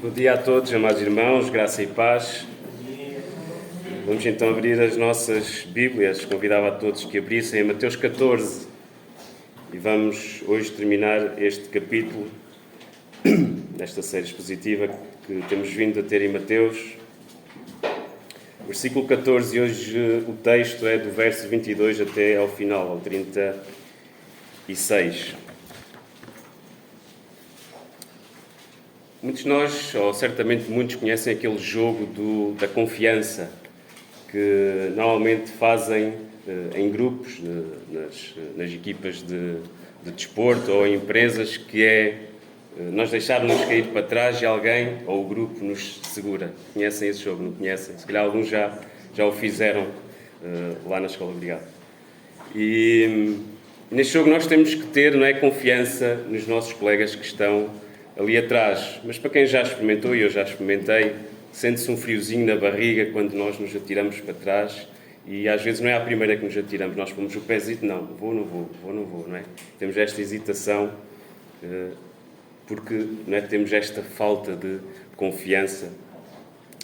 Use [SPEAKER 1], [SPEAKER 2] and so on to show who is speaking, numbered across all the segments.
[SPEAKER 1] Bom dia a todos, amados irmãos, graça e paz. Vamos então abrir as nossas Bíblias. Convidava a todos que abrissem a Mateus 14 e vamos hoje terminar este capítulo desta série expositiva que temos vindo a ter em Mateus. Versículo 14, e hoje o texto é do verso 22 até ao final, ao 36. Muitos de nós, ou certamente muitos, conhecem aquele jogo da confiança que normalmente fazem em grupos, nas equipas de desporto ou em empresas, que é nós deixarmos cair para trás e alguém ou o grupo nos segura. Conhecem esse jogo? Não conhecem? Se calhar alguns já o fizeram lá na Escola Brigada. E neste jogo nós temos que ter, não é, confiança nos nossos colegas que estão ali atrás. Mas para quem já experimentou, e eu já experimentei, sente-se um friozinho na barriga quando nós nos atiramos para trás e às vezes não é a primeira que nos atiramos, nós pomos o pezinho, não vou, não é? Temos esta hesitação porque, não é, temos esta falta de confiança,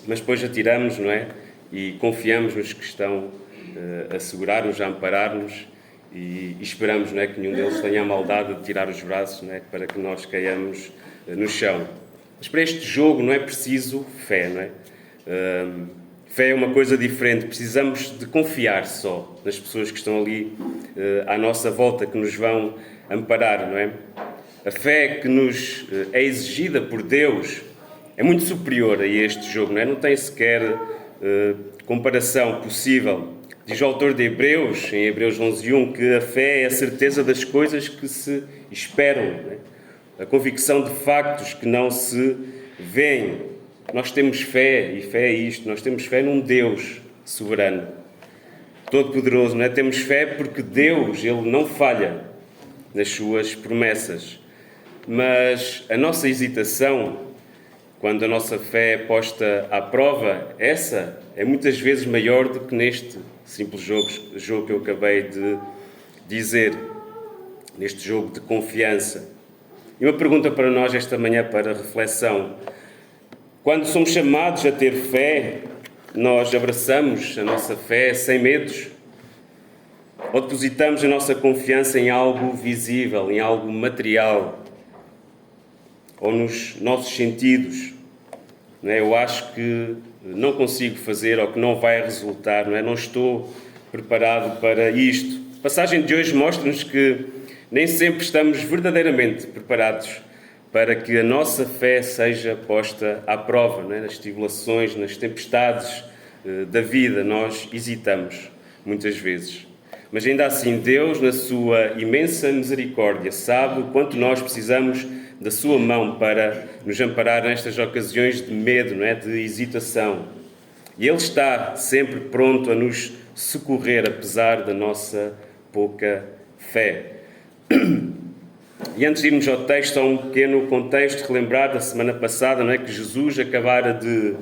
[SPEAKER 1] mas depois atiramos, não é? E confiamos nos que estão a segurar-nos, a amparar-nos e esperamos, não é, que nenhum deles tenha a maldade de tirar os braços, não é, para que nós caiamos no chão. Mas para este jogo não é preciso fé, não é? Fé é uma coisa diferente. Precisamos de confiar só nas pessoas que estão ali à nossa volta, que nos vão amparar, não é? A fé que nos é exigida por Deus é muito superior a este jogo, não é? Não tem sequer comparação possível. Diz o autor de Hebreus, em Hebreus 11:1, que a fé é a certeza das coisas que se esperam, não é? A convicção de factos que não se veem. Nós temos fé, e fé é isto, nós temos fé num Deus soberano, todo-poderoso, não é? Temos fé porque Deus, Ele não falha nas suas promessas. Mas a nossa hesitação, quando a nossa fé é posta à prova, essa é muitas vezes maior do que neste simples jogo que eu acabei de dizer, neste jogo de confiança. E uma pergunta para nós esta manhã, para reflexão. Quando somos chamados a ter fé, nós abraçamos a nossa fé sem medos? Ou depositamos a nossa confiança em algo visível, em algo material? Ou nos nossos sentidos? Não é? Eu acho que não consigo fazer, ou que não vai resultar, não é? Não estou preparado para isto. A passagem de hoje mostra-nos que nem sempre estamos verdadeiramente preparados para que a nossa fé seja posta à prova, não é? Nas tribulações, nas tempestades da vida, nós hesitamos muitas vezes. Mas ainda assim, Deus, na sua imensa misericórdia, sabe o quanto nós precisamos da sua mão para nos amparar nestas ocasiões de medo, não é? De hesitação. E Ele está sempre pronto a nos socorrer, apesar da nossa pouca fé. E antes de irmos ao texto, há um pequeno contexto, relembrar da semana passada, não é, que Jesus acabara de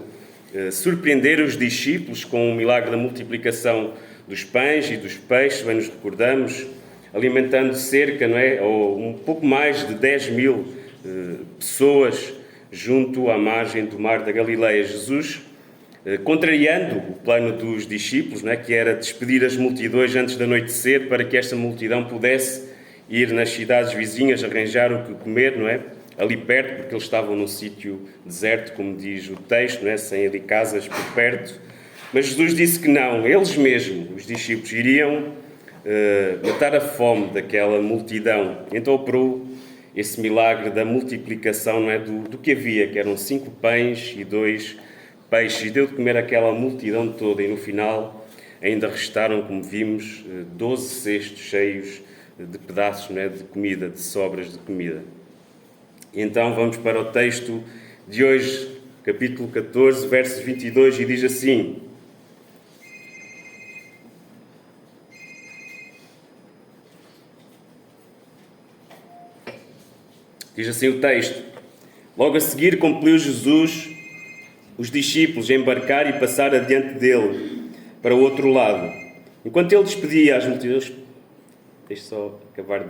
[SPEAKER 1] surpreender os discípulos com o milagre da multiplicação dos pães e dos peixes, bem nos recordamos, alimentando cerca, não é, ou um pouco mais de 10.000 pessoas junto à margem do mar da Galileia. Jesus, contrariando o plano dos discípulos, não é, que era despedir as multidões antes de anoitecer, para que esta multidão pudesse ir nas cidades vizinhas arranjar o que comer, não é? Ali perto, porque eles estavam num sítio deserto, como diz o texto, não é? Sem ali casas por perto. Mas Jesus disse que não, eles mesmos, os discípulos, iriam matar a fome daquela multidão. Então operou esse milagre da multiplicação, não é? Do que havia, que eram 5 pães e 2 peixes, e deu de comer aquela multidão toda, e no final ainda restaram, como vimos, 12 cestos cheios de pedaços, não é, de comida, de sobras de comida. E então vamos para o texto de hoje, capítulo 14, versos 22, e diz assim: Diz assim o texto: Logo a seguir compeliu Jesus os discípulos a embarcar e passar adiante dele para o outro lado. Enquanto ele despedia as multidões... Deixe só acabar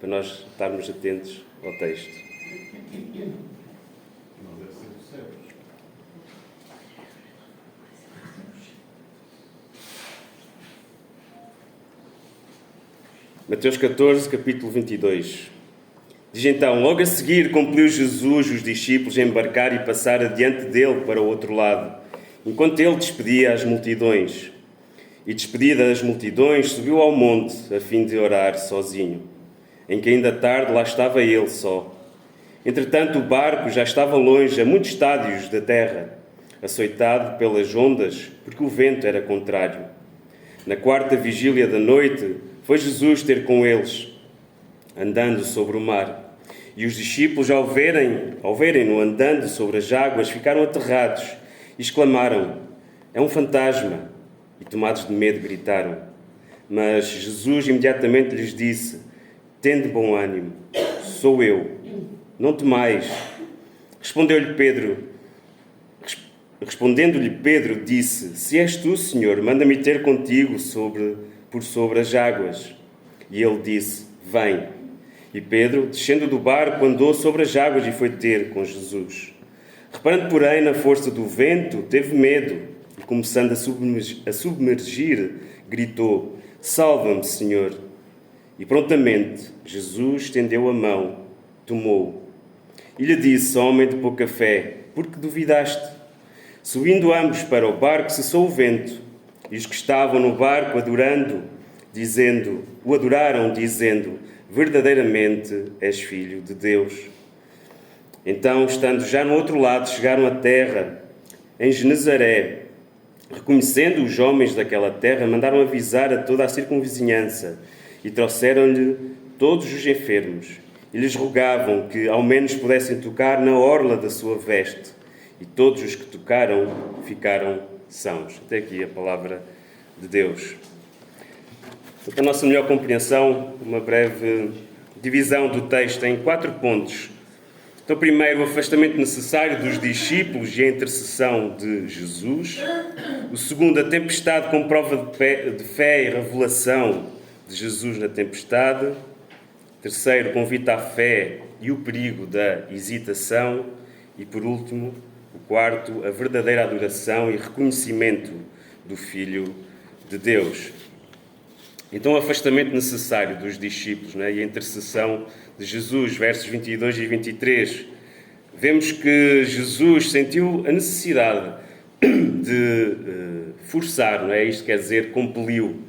[SPEAKER 1] para nós estarmos atentos ao texto. Mateus 14, capítulo 22. Diz então: logo a seguir compeliu Jesus os discípulos a embarcar e passar adiante dele para o outro lado, enquanto ele despedia as multidões. E despedida as multidões, subiu ao monte a fim de orar sozinho, em que ainda tarde lá estava ele só. Entretanto, o barco já estava longe, a muitos estádios da terra, açoitado pelas ondas, porque o vento era contrário. Na quarta vigília da noite, foi Jesus ter com eles, andando sobre o mar. E os discípulos, ao verem-no andando sobre as águas, ficaram aterrados e exclamaram: é um fantasma! E tomados de medo, gritaram. Mas Jesus imediatamente lhes disse: tende bom ânimo, sou eu, não temais. Respondendo-lhe Pedro, disse: se és tu, Senhor, manda-me ter contigo por sobre as águas. E ele disse: vem. E Pedro, descendo do barco, andou sobre as águas e foi ter com Jesus. Reparando, porém, na força do vento, teve medo e, começando a submergir, gritou: salva-me, Senhor. E prontamente Jesus estendeu a mão, tomou-o. E lhe disse: homem de pouca fé, por que duvidaste? Subindo ambos para o barco, cessou o vento, e os que estavam no barco o adoraram, dizendo: verdadeiramente és filho de Deus. Então, estando já no outro lado, chegaram à terra, em Genezaré. Reconhecendo os homens daquela terra, mandaram avisar a toda a circunvizinhança, e trouxeram-lhe todos os enfermos, e lhes rogavam que ao menos pudessem tocar na orla da sua veste. E todos os que tocaram ficaram sãos. Até aqui a palavra de Deus. Para a nossa melhor compreensão, uma breve divisão do texto em 4 pontos. Então, primeiro, o afastamento necessário dos discípulos e a intercessão de Jesus. O segundo, a tempestade como prova de fé e revelação de Jesus na tempestade. Terceiro, o convite à fé e o perigo da hesitação. E, por último, o quarto, a verdadeira adoração e reconhecimento do Filho de Deus. Então, o afastamento necessário dos discípulos, e a intercessão de Jesus, versos 22 e 23. Vemos que Jesus sentiu a necessidade de forçar, isto quer dizer, compeliu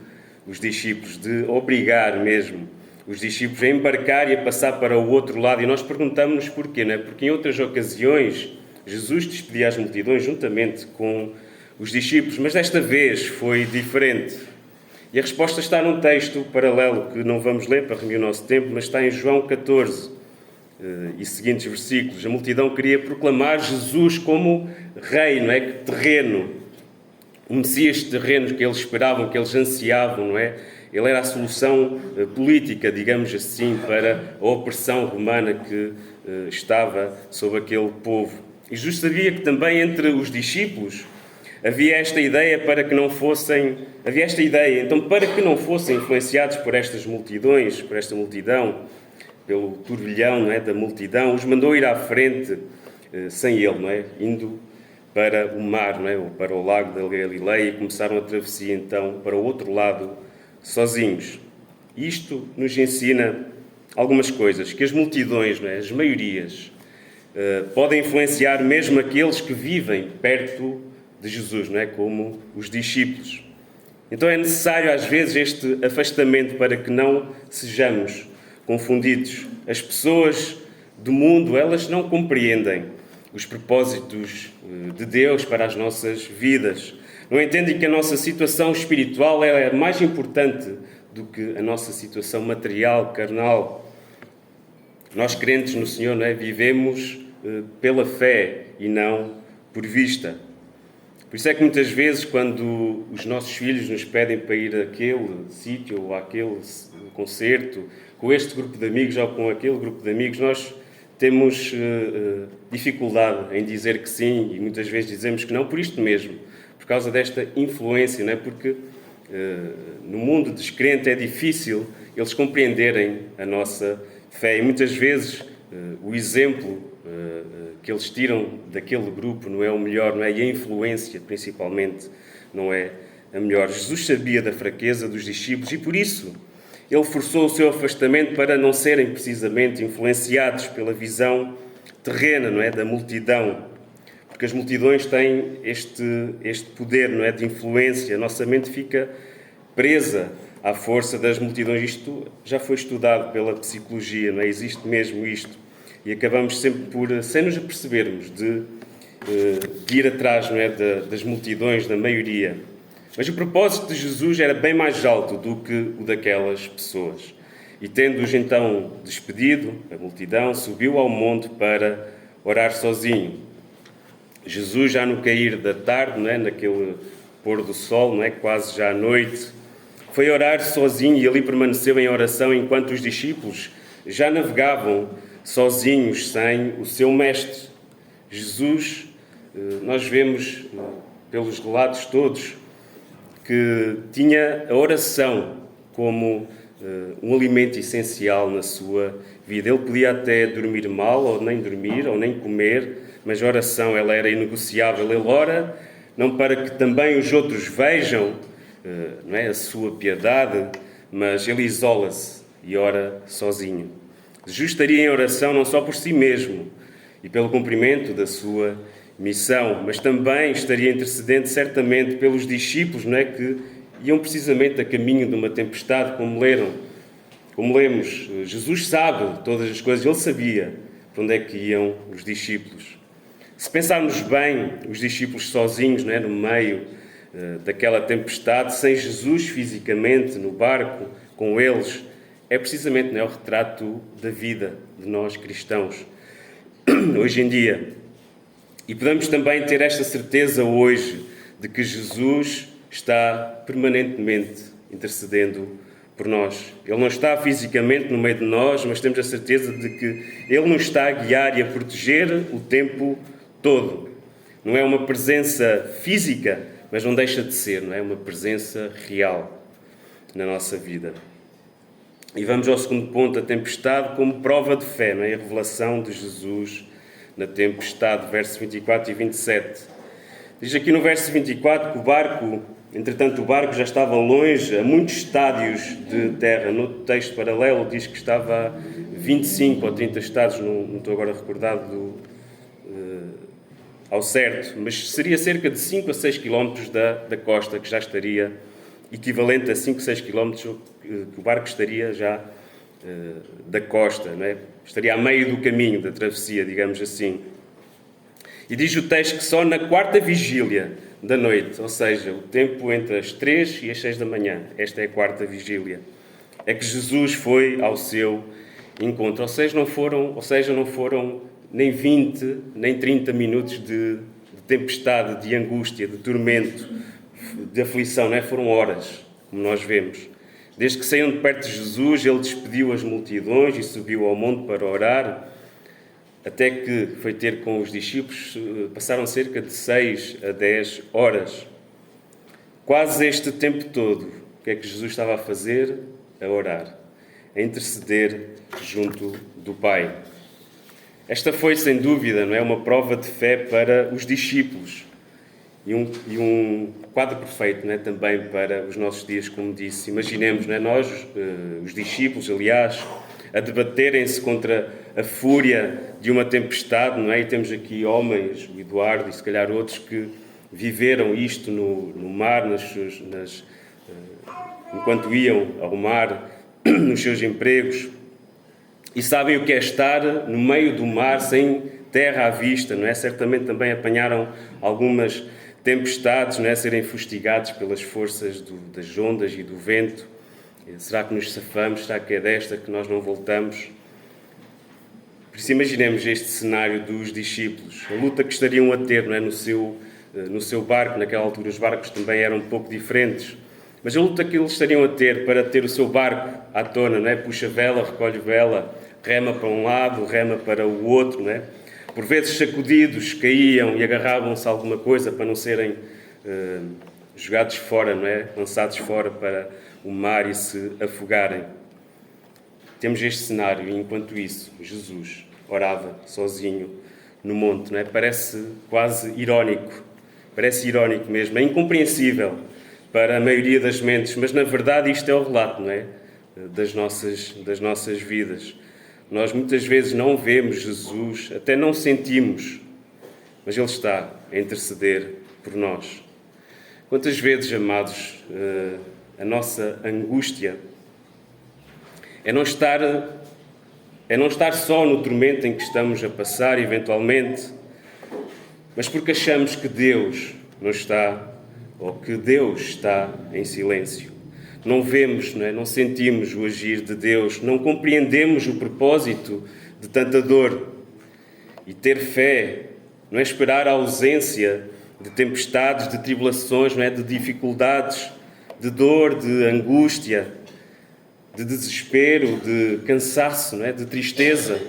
[SPEAKER 1] os discípulos, de obrigar mesmo os discípulos a embarcar e a passar para o outro lado. E nós perguntamos-nos porquê, Porque em outras ocasiões Jesus despedia as multidões juntamente com os discípulos, mas desta vez foi diferente. E a resposta está num texto paralelo que não vamos ler para remir o nosso tempo, mas está em João 14 e seguintes versículos. A multidão queria proclamar Jesus como rei, que terreno, o Messias terreno que eles esperavam, que eles ansiavam, Ele era a solução política, digamos assim, para a opressão romana que estava sobre aquele povo. E Jesus sabia que também entre os discípulos havia esta ideia para que não fossem influenciados por estas multidões, por esta multidão, pelo turbilhão, da multidão, os mandou ir à frente sem ele, indo para o mar, ou para o lago da Galileia, e começaram a travessia então para o outro lado sozinhos. Isto nos ensina algumas coisas, que as multidões, as maiorias, podem influenciar mesmo aqueles que vivem perto de Jesus, como os discípulos. Então é necessário às vezes este afastamento para que não sejamos confundidos. As pessoas do mundo, elas não compreendem os propósitos de Deus para as nossas vidas. Não entendem que a nossa situação espiritual é mais importante do que a nossa situação material, carnal. Nós crentes no Senhor, vivemos pela fé e não por vista. Por isso é que muitas vezes, quando os nossos filhos nos pedem para ir àquele sítio ou àquele concerto, com este grupo de amigos ou com aquele grupo de amigos, nós temos dificuldade em dizer que sim, e muitas vezes dizemos que não, por isto mesmo, por causa desta influência, porque no mundo descrente é difícil eles compreenderem a nossa fé, e muitas vezes o exemplo que eles tiram daquele grupo não é o melhor, e a influência, principalmente, não é a melhor. Jesus sabia da fraqueza dos discípulos e, por isso, ele forçou o seu afastamento para não serem precisamente influenciados pela visão terrena, não é, da multidão. Porque as multidões têm este poder, não é, de influência. A nossa mente fica presa à força das multidões. Isto já foi estudado pela psicologia, não é? Existe mesmo isto. E acabamos sempre por, sem nos apercebermos, de ir atrás, não é, das multidões, da maioria. Mas o propósito de Jesus era bem mais alto do que o daquelas pessoas. E tendo-os então despedido, a multidão subiu ao monte para orar sozinho. Jesus, já no cair da tarde, não é, naquele pôr do sol, não é, quase já à noite, foi orar sozinho e ali permaneceu em oração enquanto os discípulos já navegavam sozinhos, sem o seu mestre. Jesus, nós vemos pelos relatos todos, que tinha a oração como um alimento essencial na sua vida. Ele podia até dormir mal, ou nem dormir, ou nem comer, mas a oração ela era inegociável. Ele ora não para que também os outros vejam não é, a sua piedade, mas ele isola-se e ora sozinho. Jesus estaria em oração não só por si mesmo e pelo cumprimento da sua missão, mas também estaria intercedendo certamente pelos discípulos, não é, que iam precisamente a caminho de uma tempestade, como lemos. Jesus sabe todas as coisas, ele sabia para onde é que iam os discípulos. Se pensarmos bem, os discípulos sozinhos, não é, no meio daquela tempestade, sem Jesus fisicamente no barco com eles, é precisamente, não é, o retrato da vida de nós cristãos hoje em dia. E podemos também ter esta certeza hoje de que Jesus está permanentemente intercedendo por nós. Ele não está fisicamente no meio de nós, mas temos a certeza de que Ele nos está a guiar e a proteger o tempo todo. Não é uma presença física, mas não deixa de ser, não é uma presença real na nossa vida. E vamos ao segundo ponto, a tempestade como prova de fé, não é? A revelação de Jesus na tempestade, versos 24 e 27. Diz aqui no verso 24 que o barco já estava longe, a muitos estádios de terra. No texto paralelo diz que estava a 25 ou 30 estádios, não estou agora recordado ao certo, mas seria cerca de 5 a 6 quilómetros da costa, que já estaria equivalente a 5 a 6 quilómetros que o barco estaria já da costa, não é? Estaria a meio do caminho da travessia, digamos assim. E diz o texto que só na quarta vigília da noite, ou seja, o tempo entre as 3 e as 6 da manhã, esta é a quarta vigília, é que Jesus foi ao seu encontro. Ou seja, não foram nem 20, nem 30 minutos de tempestade, de angústia, de tormento, de aflição, não é? Foram horas, como nós vemos. Desde que saíram de perto de Jesus, ele despediu as multidões e subiu ao monte para orar, até que foi ter com os discípulos, passaram cerca de 6 a 10 horas. Quase este tempo todo, o que é que Jesus estava a fazer? A orar, a interceder junto do Pai. Esta foi, sem dúvida, não é, uma prova de fé para os discípulos e um quadro perfeito, não é, também para os nossos dias, como disse. Imaginemos, não é, nós, os discípulos, aliás, a debaterem-se contra a fúria de uma tempestade, não é? E temos aqui homens, o Eduardo e se calhar outros, que viveram isto no mar, enquanto iam ao mar, nos seus empregos, e sabem o que é estar no meio do mar, sem terra à vista, não é? Certamente também apanharam algumas tempestades, não é? Serem fustigados pelas forças das ondas e do vento. Será que nos safamos? Será que é desta que nós não voltamos? Por isso imaginemos este cenário dos discípulos, a luta que estariam a ter, não é? no seu barco. Naquela altura os barcos também eram um pouco diferentes, mas a luta que eles estariam a ter para ter o seu barco à tona, não é? Puxa vela, recolhe vela, rema para um lado, rema para o outro, não é? Por vezes sacudidos, caíam e agarravam-se a alguma coisa para não serem jogados fora, não é? Lançados fora para o mar e se afogarem. Temos este cenário e, enquanto isso, Jesus orava sozinho no monte, não é? Parece quase irónico, mesmo, é incompreensível para a maioria das mentes, mas na verdade isto é o relato, não é? das nossas vidas. Nós muitas vezes não vemos Jesus, até não sentimos, mas Ele está a interceder por nós. Quantas vezes, amados, a nossa angústia é não estar só no tormento em que estamos a passar, eventualmente, mas porque achamos que Deus não está, ou que Deus está em silêncio. Não vemos, não sentimos o agir de Deus, não compreendemos o propósito de tanta dor. E ter fé não é esperar a ausência de tempestades, de tribulações, de dificuldades, de dor, de angústia, de desespero, de cansaço, de tristeza.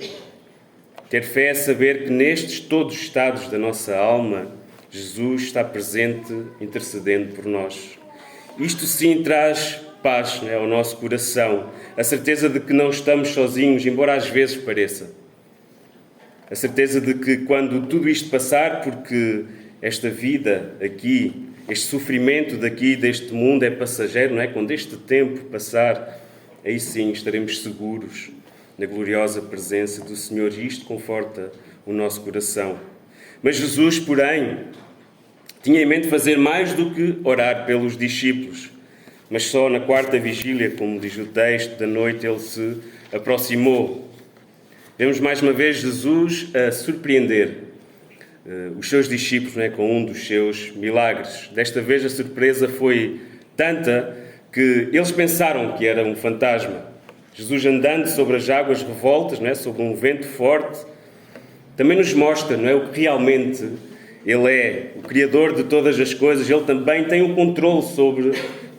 [SPEAKER 1] Ter fé é saber que nestes todos os estados da nossa alma, Jesus está presente, intercedendo por nós. Isto sim traz paz ao nosso coração, a certeza de que não estamos sozinhos, embora às vezes pareça. A certeza de que quando tudo isto passar, porque esta vida aqui, este sofrimento daqui, deste mundo é passageiro, Quando este tempo passar, aí sim estaremos seguros na gloriosa presença do Senhor, e isto conforta o nosso coração. Mas Jesus, porém, tinha em mente fazer mais do que orar pelos discípulos. Mas só na quarta vigília, como diz o texto, da noite ele se aproximou. Vemos mais uma vez Jesus a surpreender os seus discípulos com um dos seus milagres. Desta vez a surpresa foi tanta que eles pensaram que era um fantasma. Jesus andando sobre as águas revoltas, sobre um vento forte, também nos mostra o que realmente Ele é, o Criador de todas as coisas. Ele também tem o controle sobre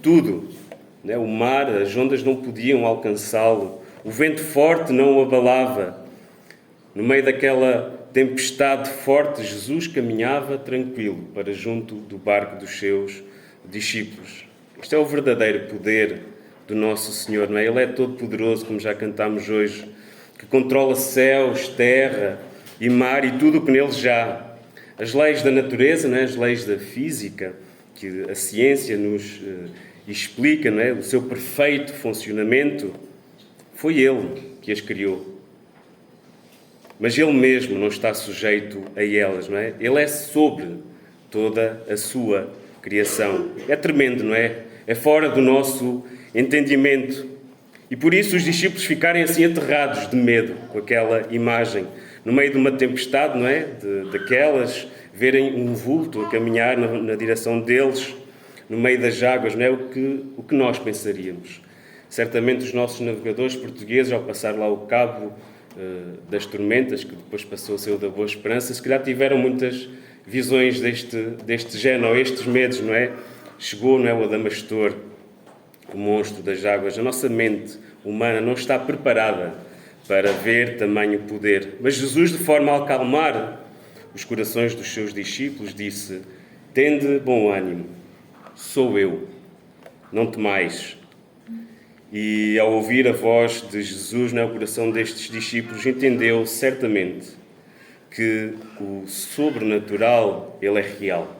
[SPEAKER 1] tudo. O mar, as ondas não podiam alcançá-lo, o vento forte não o abalava. No meio daquela tempestade forte, Jesus caminhava tranquilo para junto do barco dos seus discípulos. Este é o verdadeiro poder do nosso Senhor, Ele é todo poderoso, como já cantámos hoje, que controla céus, terra e mar e tudo o que neles já. As leis da natureza, as leis da física, que a ciência nos explica, o seu perfeito funcionamento, foi Ele que as criou. Mas Ele mesmo não está sujeito a elas, Ele é sobre toda a sua criação. É tremendo, É fora do nosso entendimento. E por isso os discípulos ficarem assim aterrados de medo com aquela imagem. No meio de uma tempestade, daquelas, verem um vulto a caminhar na direção deles, no meio das águas, o que nós pensaríamos? Certamente os nossos navegadores portugueses, ao passar lá o cabo das tormentas, que depois passou a ser o da Boa Esperança, se calhar tiveram muitas visões deste género, estes medos, Chegou, o Adamastor, o monstro das águas. A nossa mente humana não está preparada para ver tamanho poder. Mas Jesus, de forma a acalmar os corações dos seus discípulos, disse: tende bom ânimo, sou eu, não temais. E ao ouvir a voz de Jesus no coração destes discípulos, entendeu certamente que o sobrenatural, ele é real.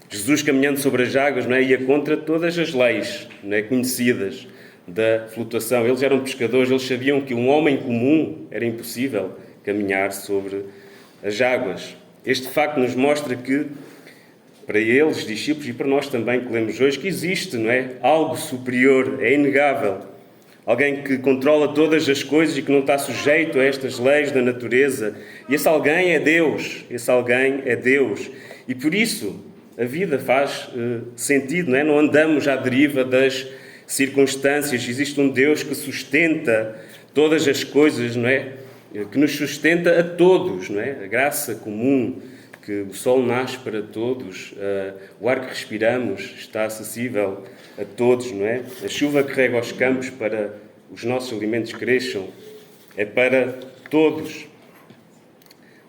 [SPEAKER 1] Jesus, caminhando sobre as águas, ia contra todas as leis conhecidas da flutuação. Eles eram pescadores, eles sabiam que um homem comum era impossível caminhar sobre as águas. Este facto nos mostra que, para eles, discípulos, e para nós também, que lemos hoje, que existe, algo superior, é inegável. Alguém que controla todas as coisas e que não está sujeito a estas leis da natureza. E esse alguém é Deus. Esse alguém é Deus. E por isso a vida faz sentido, não andamos à deriva das circunstâncias. Existe um Deus que sustenta todas as coisas, que nos sustenta a todos, A graça comum, que o sol nasce para todos, o ar que respiramos está acessível a todos, A chuva que rega os campos para os nossos alimentos cresçam, é para todos.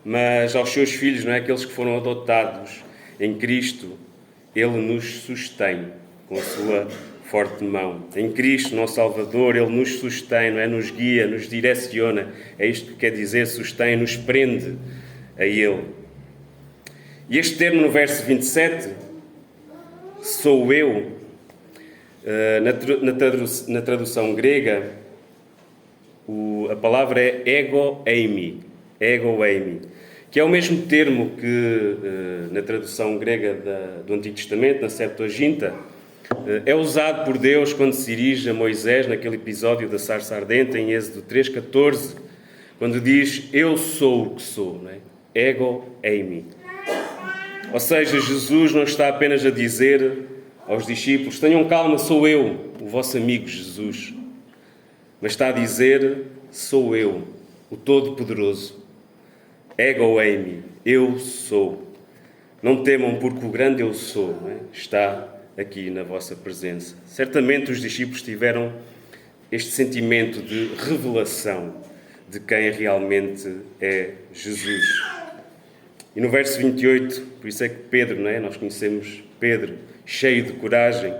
[SPEAKER 1] Mas aos seus filhos, aqueles que foram adotados em Cristo, Ele nos sustém com a sua forte mão. Em Cristo, nosso Salvador, Ele nos sustém, nos guia, nos direciona. É isto que quer dizer sustém, nos prende a Ele. E este termo no verso 27, sou eu, Na tradução grega, a palavra é ego-eimi, que é o mesmo termo que na tradução grega do Antigo Testamento, na Septuaginta, é usado por Deus quando se dirige a Moisés naquele episódio da sarça ardente em Êxodo 3,14, quando diz: eu sou o que sou, não é? Ego-eimi. Ou seja, Jesus não está apenas a dizer aos discípulos: tenham calma, sou eu, o vosso amigo Jesus. Mas está a dizer: sou eu, o Todo-Poderoso. Ego-eimi, eu sou. Não temam, porque o grande eu sou, não é? Está aqui na vossa presença. Certamente os discípulos tiveram este sentimento de revelação de quem realmente é Jesus. E no verso 28, por isso é que Pedro, não é? Nós conhecemos Pedro, cheio de coragem,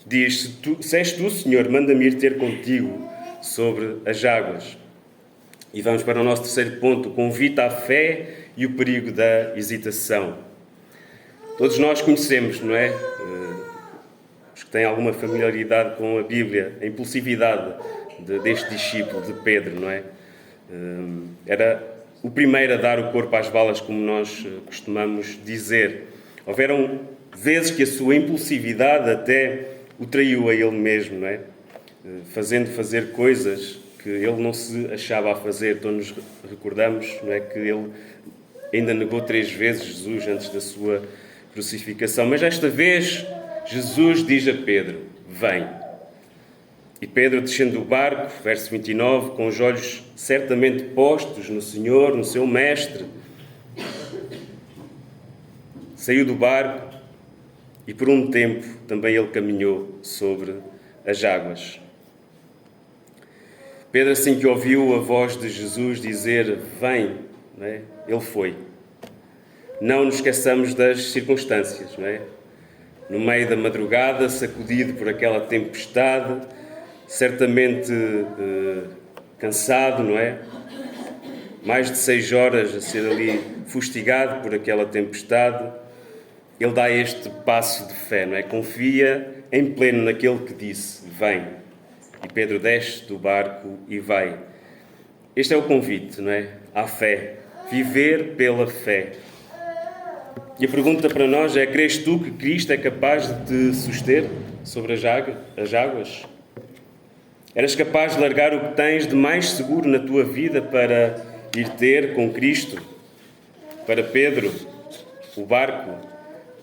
[SPEAKER 1] diz: se és tu, Senhor, manda-me ir ter contigo sobre as águas. E vamos para o nosso terceiro ponto: o convite à fé e o perigo da hesitação. Todos nós conhecemos, não é? Os que têm alguma familiaridade com a Bíblia, a impulsividade deste discípulo de Pedro, não é? Era o primeiro a dar o corpo às balas, como nós costumamos dizer. Houveram vezes que a sua impulsividade até o traiu a ele mesmo, não é? Fazendo fazer coisas que ele não se achava a fazer. Todos nos recordamos, não é, que ele ainda negou 3 vezes Jesus antes da sua crucificação. Mas desta vez Jesus diz a Pedro: vem. E Pedro, descendo do barco, verso 29, com os olhos certamente postos no Senhor, no seu Mestre, saiu do barco e por um tempo também ele caminhou sobre as águas. Pedro, assim que ouviu a voz de Jesus dizer: vem, não é? Ele foi. Não nos esqueçamos das circunstâncias, não é? No meio da madrugada, sacudido por aquela tempestade, certamente cansado, não é? Mais de 6 horas a ser ali fustigado por aquela tempestade, ele dá este passo de fé, não é? Confia em pleno naquele que disse: vem. E Pedro desce do barco e vai. Este é o convite, não é? À fé. Viver pela fé. E a pergunta para nós é: crês tu que Cristo é capaz de te suster sobre as águas? Eras capaz de largar o que tens de mais seguro na tua vida para ir ter com Cristo? Para Pedro, o barco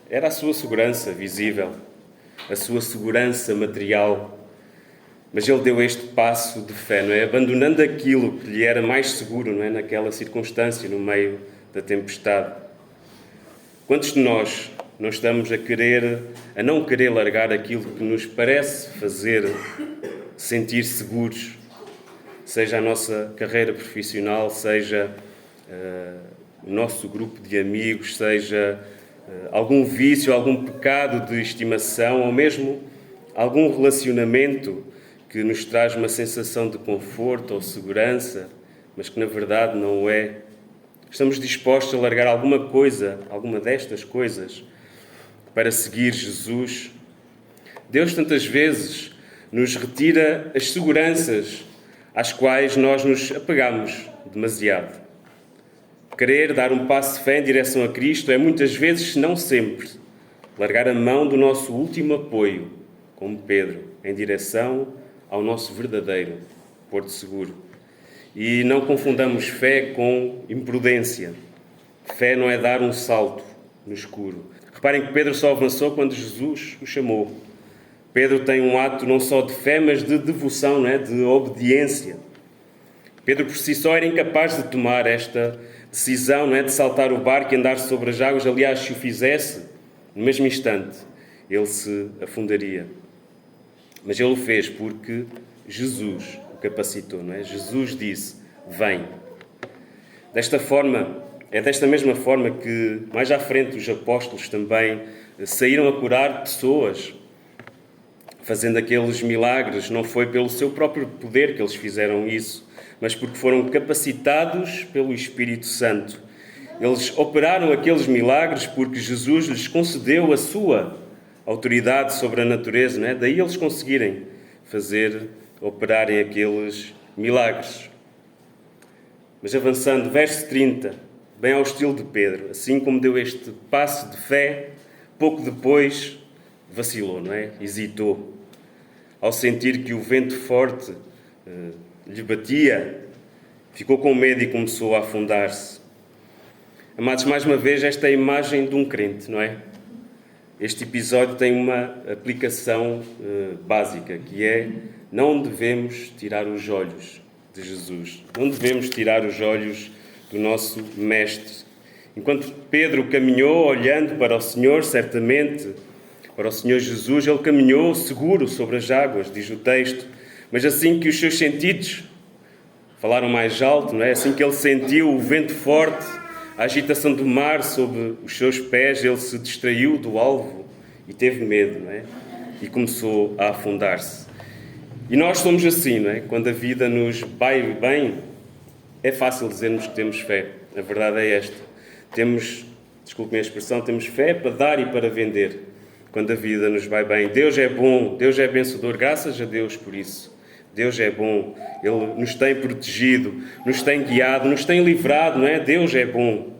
[SPEAKER 1] era a sua segurança visível, a sua segurança material. Mas ele deu este passo de fé, não é? Abandonando aquilo que lhe era mais seguro, não é? Naquela circunstância, no meio da tempestade. Quantos de nós não estamos a não querer largar aquilo que nos parece fazer sentir seguros, seja a nossa carreira profissional, seja o nosso grupo de amigos, seja algum vício, algum pecado de estimação, ou mesmo algum relacionamento que nos traz uma sensação de conforto ou segurança, mas que na verdade não o é. Estamos dispostos a largar alguma coisa, alguma destas coisas, para seguir Jesus? Deus tantas vezes nos retira as seguranças às quais nós nos apegamos demasiado. Querer dar um passo de fé em direção a Cristo é muitas vezes, se não sempre, largar a mão do nosso último apoio, como Pedro, em direção ao nosso verdadeiro porto seguro. E não confundamos fé com imprudência. Fé não é dar um salto no escuro. Reparem que Pedro só avançou quando Jesus o chamou. Pedro tem um ato não só de fé, mas de devoção, não é? De obediência. Pedro por si só era incapaz de tomar esta decisão, não é? De saltar o barco e andar sobre as águas. Aliás, se o fizesse, no mesmo instante, ele se afundaria. Mas ele o fez porque Jesus o capacitou, não é? Jesus disse: vem. É desta mesma forma que mais à frente os apóstolos também saíram a curar pessoas, fazendo aqueles milagres. Não foi pelo seu próprio poder que eles fizeram isso, mas porque foram capacitados pelo Espírito Santo. Eles operaram aqueles milagres porque Jesus lhes concedeu a autoridade sobre a natureza, não é? Daí eles conseguirem operarem aqueles milagres. Mas avançando, verso 30, bem ao estilo de Pedro, assim como deu este passo de fé, pouco depois vacilou, não é? Hesitou. Ao sentir que o vento forte lhe batia, ficou com medo e começou a afundar-se. Amados, mais uma vez, esta é a imagem de um crente, não é? Este episódio tem uma aplicação básica, que é: não devemos tirar os olhos de Jesus. Não devemos tirar os olhos do nosso Mestre. Enquanto Pedro caminhou olhando para o Senhor, certamente, para o Senhor Jesus, ele caminhou seguro sobre as águas, diz o texto, mas assim que os seus sentidos falaram mais alto, não é? Assim que ele sentiu o vento forte, a agitação do mar sob os seus pés, ele se distraiu do alvo e teve medo, não é? E começou a afundar-se. E nós somos assim, não é? Quando a vida nos vai bem, é fácil dizermos que temos fé. A verdade é esta. Desculpem a expressão, temos fé para dar e para vender. Quando a vida nos vai bem. Deus é bom, Deus é abençoador, graças a Deus por isso. Deus é bom, Ele nos tem protegido, nos tem guiado, nos tem livrado, não é? Deus é bom.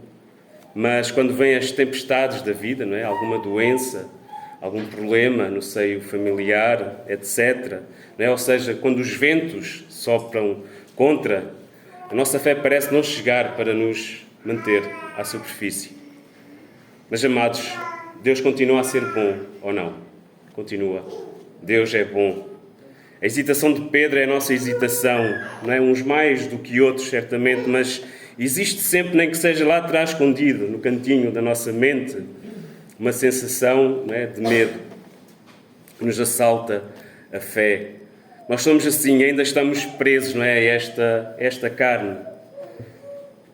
[SPEAKER 1] Mas quando vêm as tempestades da vida, não é? Alguma doença, algum problema no seio familiar, etc., não é? Ou seja, quando os ventos sopram contra, a nossa fé parece não chegar para nos manter à superfície. Mas, amados, Deus continua a ser bom, ou não? Continua. Deus é bom. A hesitação de Pedro é a nossa hesitação, não é? Uns mais do que outros, certamente, mas existe sempre, nem que seja lá atrás, escondido, no cantinho da nossa mente, uma sensação, não é, de medo que nos assalta a fé. Nós somos assim, ainda estamos presos, não é, a esta carne.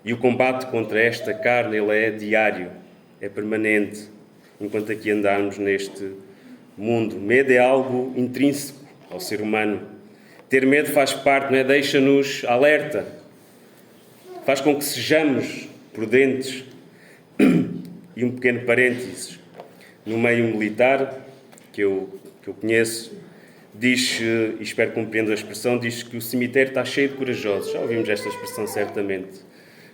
[SPEAKER 1] E o combate contra esta carne, ele é diário, é permanente, enquanto aqui andarmos neste mundo. Medo é algo intrínseco ao ser humano. Ter medo faz parte, não é? Deixa-nos alerta, faz com que sejamos prudentes. E um pequeno parênteses, no meio militar, que eu conheço, diz, e espero que compreendam a expressão, diz que o cemitério está cheio de corajosos. Já ouvimos esta expressão certamente,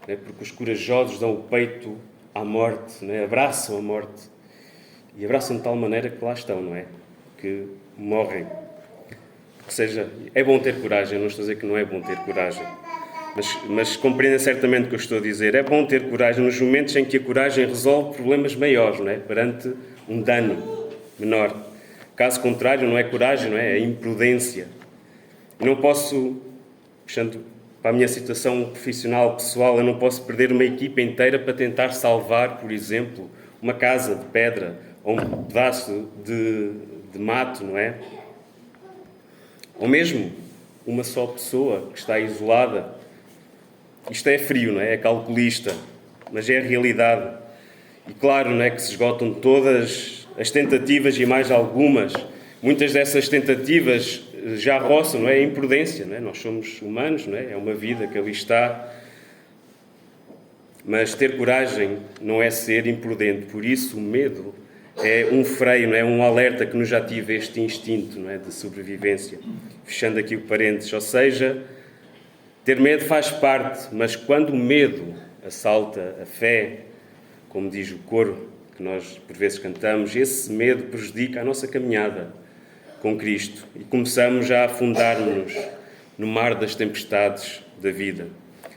[SPEAKER 1] não é? Porque os corajosos dão o peito à morte, não é? Abraçam a morte. E abraçam de tal maneira que lá estão, não é? Que morrem. Ou seja, é bom ter coragem, não estou a dizer que não é bom ter coragem. Mas compreendem certamente o que eu estou a dizer. É bom ter coragem nos momentos em que a coragem resolve problemas maiores, não é? Perante um dano menor. Caso contrário, não é coragem, não é? É imprudência. E não posso, puxando para a minha situação profissional, pessoal, eu não posso perder uma equipa inteira para tentar salvar, por exemplo, uma casa de pedra ou um pedaço de mato, não é? Ou mesmo uma só pessoa que está isolada. Isto é frio, não é? É calculista, mas é a realidade. E claro, não é, que se esgotam todas as tentativas e mais algumas. Muitas dessas tentativas já roçam, não é? A imprudência, não é? Nós somos humanos, não é? É uma vida que ali está. Mas ter coragem não é ser imprudente. Por isso o medo é um freio, não é? Um alerta que nos ativa este instinto, não é? De sobrevivência. Fechando aqui o parênteses, ou seja, ter medo faz parte, mas quando o medo assalta a fé, como diz o coro que nós por vezes cantamos, esse medo prejudica a nossa caminhada com Cristo e começamos a afundar-nos no mar das tempestades da vida.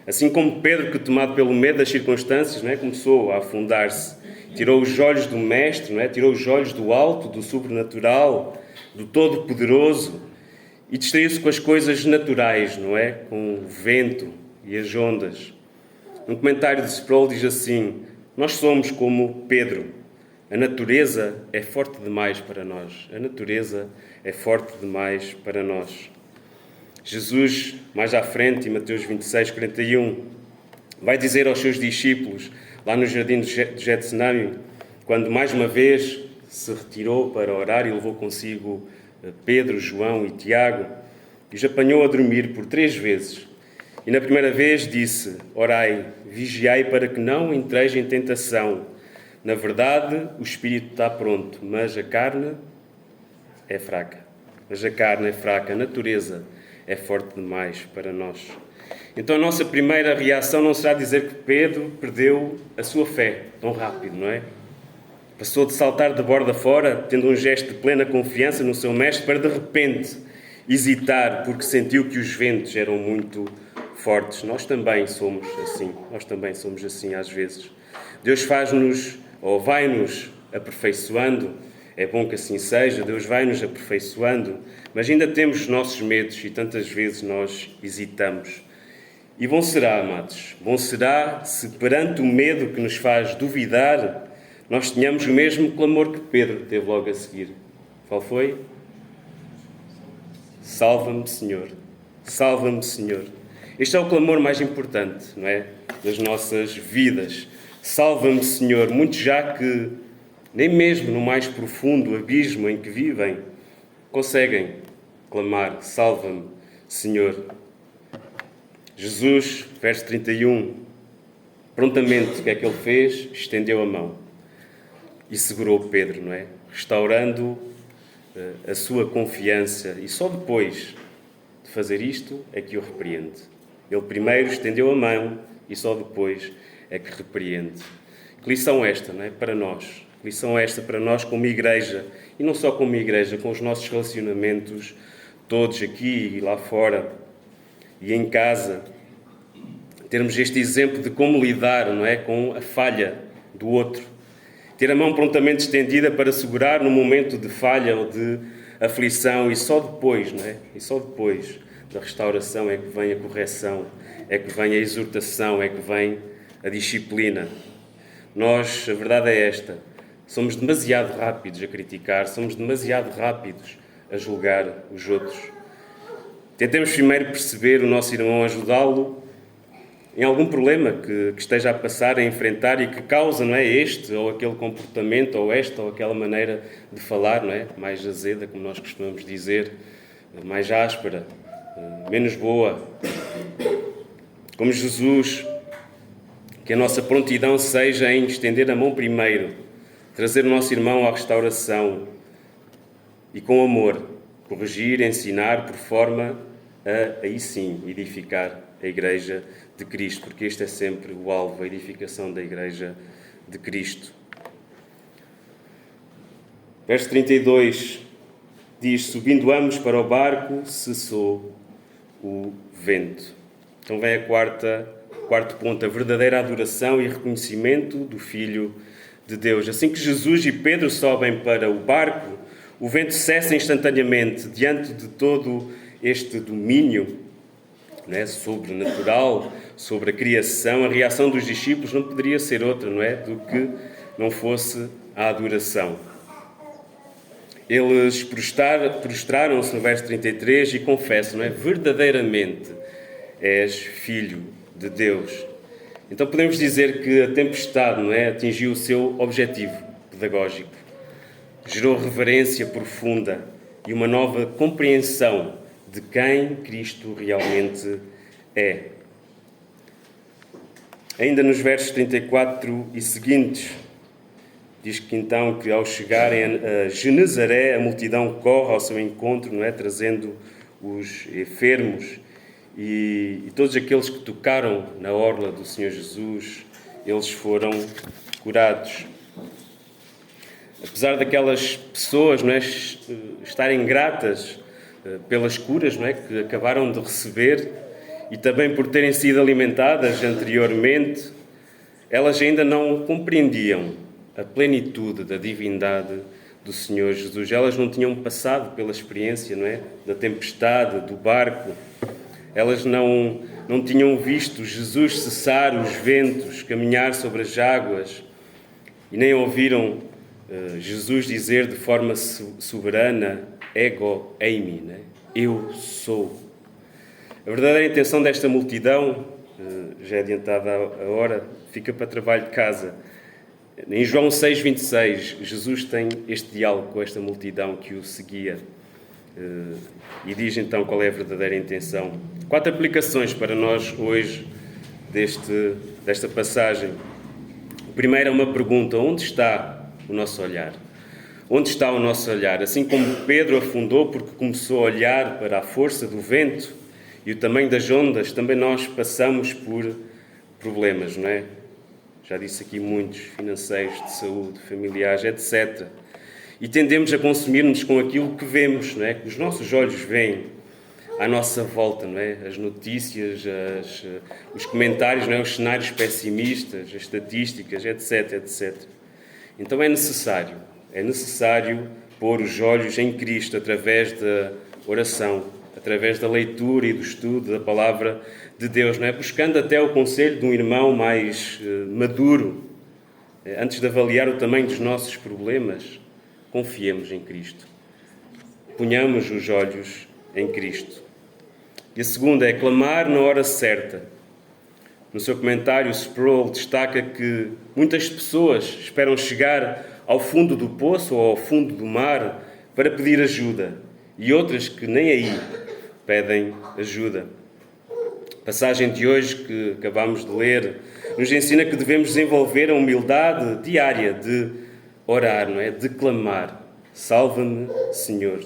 [SPEAKER 1] Assim como Pedro, que tomado pelo medo das circunstâncias, não é, começou a afundar-se, tirou os olhos do Mestre, não é, tirou os olhos do alto, do sobrenatural, do Todo-Poderoso, e distraiu-se com as coisas naturais, não é? Com o vento e as ondas. Um comentário de Sproul diz assim: nós somos como Pedro. A natureza é forte demais para nós. A natureza é forte demais para nós. Jesus, mais à frente, em Mateus 26, 41, vai dizer aos seus discípulos, lá no jardim de Getsemane, quando mais uma vez se retirou para orar e levou consigo Pedro, João e Tiago, e os apanhou a dormir por 3 vezes. E na primeira vez disse: orai, vigiai para que não entreis em tentação. Na verdade, o espírito está pronto, mas a carne é fraca. Mas a carne é fraca, a natureza é forte demais para nós. Então a nossa primeira reação não será dizer que Pedro perdeu a sua fé tão rápido, não é? Passou de saltar de borda fora, tendo um gesto de plena confiança no seu mestre, para de repente hesitar porque sentiu que os ventos eram muito fortes. Nós também somos assim às vezes. Deus faz-nos, ou vai-nos aperfeiçoando, é bom que assim seja, Deus vai-nos aperfeiçoando, mas ainda temos os nossos medos e tantas vezes nós hesitamos. E bom será, amados, bom será se perante o medo que nos faz duvidar, nós tenhamos o mesmo clamor que Pedro teve logo a seguir. Qual foi? Salva-me, Senhor. Salva-me, Senhor. Este é o clamor mais importante, não é? Das nossas vidas. Salva-me, Senhor. Muitos já que, nem mesmo no mais profundo abismo em que vivem, conseguem clamar, salva-me, Senhor. Jesus, verso 31, prontamente o que é que ele fez? Estendeu a mão e segurou Pedro, não é? Restaurando a sua confiança. E só depois de fazer isto é que o repreende. Ele primeiro estendeu a mão e só depois é que repreende. Que lição esta, não é? Para nós. Que lição esta para nós como igreja. E não só como igreja, com os nossos relacionamentos todos aqui e lá fora e em casa. Termos este exemplo de como lidar, não é? Com a falha do outro. Ter a mão prontamente estendida para segurar no momento de falha ou de aflição e só depois, não é? E só depois da restauração é que vem a correção, é que vem a exortação, é que vem a disciplina. Nós, a verdade é esta, somos demasiado rápidos a criticar, somos demasiado rápidos a julgar os outros. Tentemos primeiro perceber o nosso irmão, ajudá-lo em algum problema que esteja a passar, a enfrentar e que causa, não é, este ou aquele comportamento, ou esta ou aquela maneira de falar, não é? Mais azeda, como nós costumamos dizer, mais áspera, menos boa. Como Jesus, que a nossa prontidão seja em estender a mão primeiro, trazer o nosso irmão à restauração e com amor, corrigir, ensinar, por forma a, aí sim, edificar a Igreja de Cristo, porque este é sempre o alvo, a edificação da Igreja de Cristo. Verso 32 diz: subindo ambos para o barco, cessou o vento. Então vem quarto ponto, a verdadeira adoração e reconhecimento do Filho de Deus. Assim que Jesus e Pedro sobem para o barco, o vento cessa instantaneamente diante de todo este domínio, não é, sobrenatural, sobre a criação. A reação dos discípulos não poderia ser outra, não é, do que não fosse a adoração. Eles prostraram-se no verso 33 e confessam, não é, verdadeiramente és Filho de Deus. Então podemos dizer que a tempestade, não é, atingiu o seu objetivo pedagógico. Gerou reverência profunda e uma nova compreensão de quem Cristo realmente é. Ainda nos versos 34 e seguintes, diz que então que ao chegarem a Genezaré, a multidão corre ao seu encontro, não é, trazendo os enfermos e todos aqueles que tocaram na orla do Senhor Jesus, eles foram curados. Apesar daquelas pessoas, não é, estarem gratas pelas curas, não é, que acabaram de receber e também por terem sido alimentadas anteriormente, elas ainda não compreendiam a plenitude da divindade do Senhor Jesus. Elas não tinham passado pela experiência, não é, da tempestade, do barco. Elas não tinham visto Jesus cessar os ventos, caminhar sobre as águas e nem ouviram Jesus dizer de forma soberana: ego eimi, né? Eu sou. A verdadeira intenção desta multidão, já é adiantada a hora, fica para trabalho de casa. Em João 6,26, Jesus tem este diálogo com esta multidão que o seguia e diz então qual é a verdadeira intenção. 4 aplicações para nós hoje desta passagem. primeiro é uma pergunta: onde está o nosso olhar? Onde está o nosso olhar? Assim como Pedro afundou porque começou a olhar para a força do vento e o tamanho das ondas, também nós passamos por problemas, não é? Já disse aqui muitos, financeiros, de saúde, familiares, etc. E tendemos a consumir-nos com aquilo que vemos, não é? Que os nossos olhos veem à nossa volta, não é? As notícias, os comentários, não é? Os cenários pessimistas, as estatísticas, etc, etc. Então é necessário pôr os olhos em Cristo através da oração, através da leitura e do estudo da palavra de Deus, não é? Buscando até o conselho de um irmão mais maduro, antes de avaliar o tamanho dos nossos problemas, confiemos em Cristo. Ponhamos os olhos em Cristo. E a segunda é clamar na hora certa. No seu comentário, Sproul destaca que muitas pessoas esperam chegar ao fundo do poço ou ao fundo do mar para pedir ajuda, e outras que nem aí pedem ajuda. A passagem de hoje que acabamos de ler nos ensina que devemos desenvolver a humildade diária de orar, não é? De clamar: salva-me, Senhor.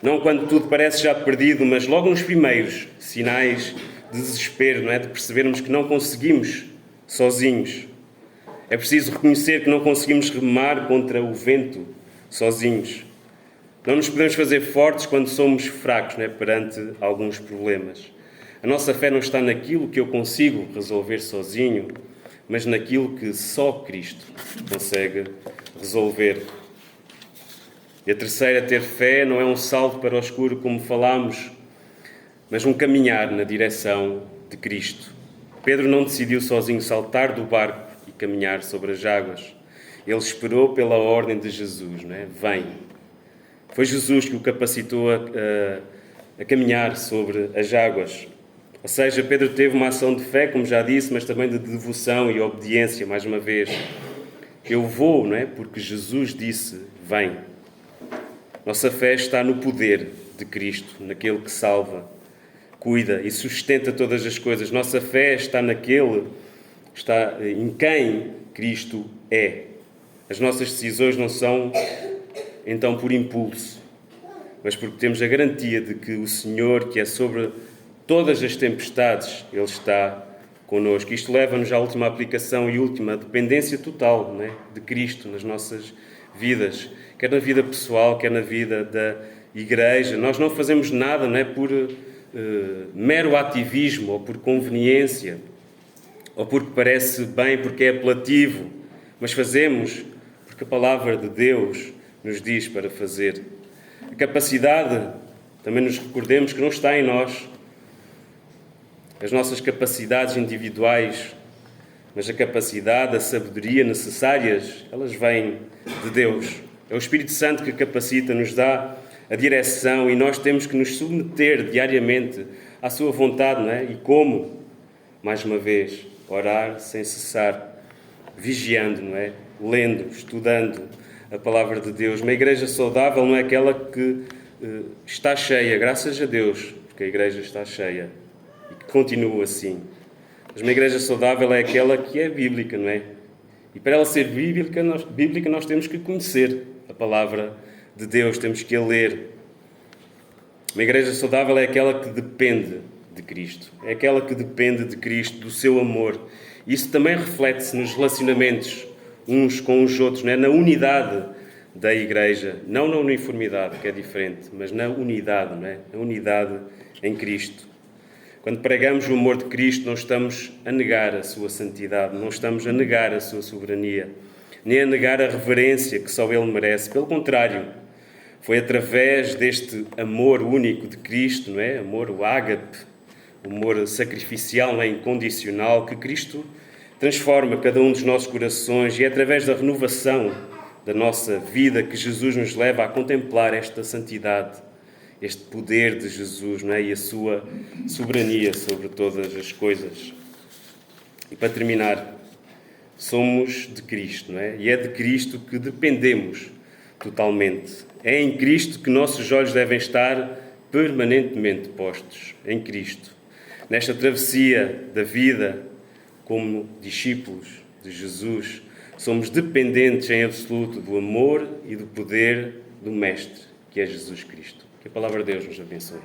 [SPEAKER 1] Não quando tudo parece já perdido, mas logo nos primeiros sinais de desespero, não é? De percebermos que não conseguimos sozinhos. É preciso reconhecer que não conseguimos remar contra o vento sozinhos. Não nos podemos fazer fortes quando somos fracos, não é? Perante alguns problemas. A nossa fé não está naquilo que eu consigo resolver sozinho, mas naquilo que só Cristo consegue resolver. E a terceira, ter fé, não é um salto para o escuro, como falámos, mas um caminhar na direção de Cristo. Pedro não decidiu sozinho saltar do barco e caminhar sobre as águas. Ele esperou pela ordem de Jesus, não é? Vem. Foi Jesus que o capacitou a caminhar sobre as águas. Ou seja, Pedro teve uma ação de fé, como já disse, mas também de devoção e obediência, mais uma vez. Eu vou, não é? Porque Jesus disse, vem. Nossa fé está no poder de Cristo, naquele que salva, cuida e sustenta todas as coisas. Nossa fé está em quem Cristo é. As nossas decisões não são, então, por impulso, mas porque temos a garantia de que o Senhor, que é sobre todas as tempestades, Ele está connosco. Isto leva-nos à última aplicação e última dependência total, não é? De Cristo nas nossas vidas, quer na vida pessoal, quer na vida da Igreja. Nós não fazemos nada, não é? Por mero ativismo ou por conveniência ou porque parece bem, porque é apelativo, mas fazemos porque a palavra de Deus nos diz para fazer. A capacidade, também nos recordemos que não está em nós, as nossas capacidades individuais, mas a capacidade, a sabedoria necessárias, elas vêm de Deus. É o Espírito Santo que capacita, nos dá a direção e nós temos que nos submeter diariamente à sua vontade, não é? E como? Mais uma vez, orar sem cessar, vigiando, não é? Lendo, estudando a palavra de Deus. Uma igreja saudável não é aquela que está cheia, graças a Deus, porque a igreja está cheia e que continua assim. Mas uma igreja saudável é aquela que é bíblica, não é? E para ela ser bíblica nós temos que conhecer a palavra de Deus, temos que a ler. Uma igreja saudável é aquela que depende de Cristo, é aquela que depende de Cristo, do seu amor. Isso também reflete-se nos relacionamentos uns com os outros, não é? Na unidade da igreja, não na uniformidade, que é diferente, mas na unidade, não é? Na unidade em Cristo. Quando pregamos o amor de Cristo, não estamos a negar a sua santidade, não estamos a negar a sua soberania, nem a negar a reverência que só Ele merece. Pelo contrário, foi através deste amor único de Cristo, não é? Amor, o ágape, o amor sacrificial, não é? Incondicional, que Cristo transforma cada um dos nossos corações, e é através da renovação da nossa vida que Jesus nos leva a contemplar esta santidade, este poder de Jesus, não é? E a sua soberania sobre todas as coisas. E para terminar, somos de Cristo, não é? E é de Cristo que dependemos totalmente. É em Cristo que nossos olhos devem estar permanentemente postos, em Cristo. Nesta travessia da vida como discípulos de Jesus. Somos dependentes em absoluto do amor e do poder do Mestre, que é Jesus Cristo. Que a palavra de Deus nos abençoe.